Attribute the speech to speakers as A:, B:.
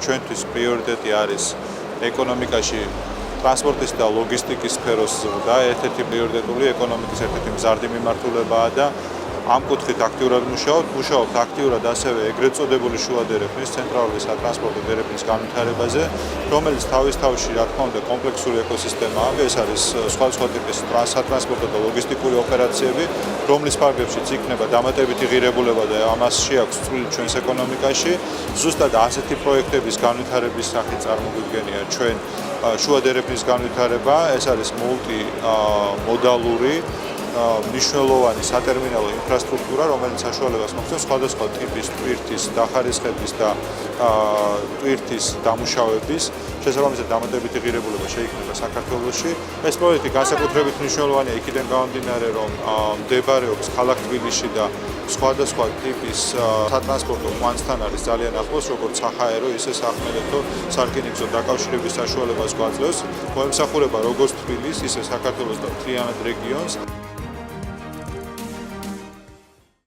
A: ჩვენთვის პრიორიტეტი არის ეკონომიკაში ტრანსპორტის და ლოგისტიკის სფეროს ზრდა, ერთ-ერთი პრიორიტეტული ეკონომიკის ერთ-ერთი მზარდი მიმართულებაა და ამ კუთხით აქტიურად მუშაობთ აქტიურად ასევე ეგრეთ წოდებული შუა დერეფნის ცენტრალური სატრანსპორტო დერეფნის განვითარებაზე, რომელიც თავის თავში, რა თქმა უნდა, კომპლექსური ეკოსისტემაა. ეს არის სხვადასხვა ტიპის სატრანსპორტო და ლოგისტიკური ოპერაციები, რომლის ფარგლებშიც იქნება დამატებითი ღირებულება და ამას შეაქვს წვლილი ჩვენს ეკონომიკაში. ზუსტად ასეთი პროექტების განვითარების სახით წარმოგვიდგენია ჩვენ შუა დერეფნის განვითარება. ეს არის მულტიმოდალური მნიშვნელოვანი სატერმინალო ინფრასტრუქტურა, რომელიც საშუალებას მოგვცემს სხვადასხვა ტიპის ტვირთის დახარისხების და ტვირთის დამუშავების შესაბამისად დამატებითი ღირებულება შეიქმნება საქართველოში. ეს პროექტი განსაკუთრებით მნიშვნელოვანია იქიდან გამომდინარე, რომ მდებარეობს ქალაქ თბილისში და სხვადასხვა ტიპის სატრანსპორტო კვანძთან არის ძალიან ახლოს, როგორც საჰაერო, ისე სახმელეთო სარკინიგზო დაკავშირების საშუალებას გვაძლევს. მოემსახურება როგორც თბილისს, ისე საქართველოს და მთლიანად რეგიონს.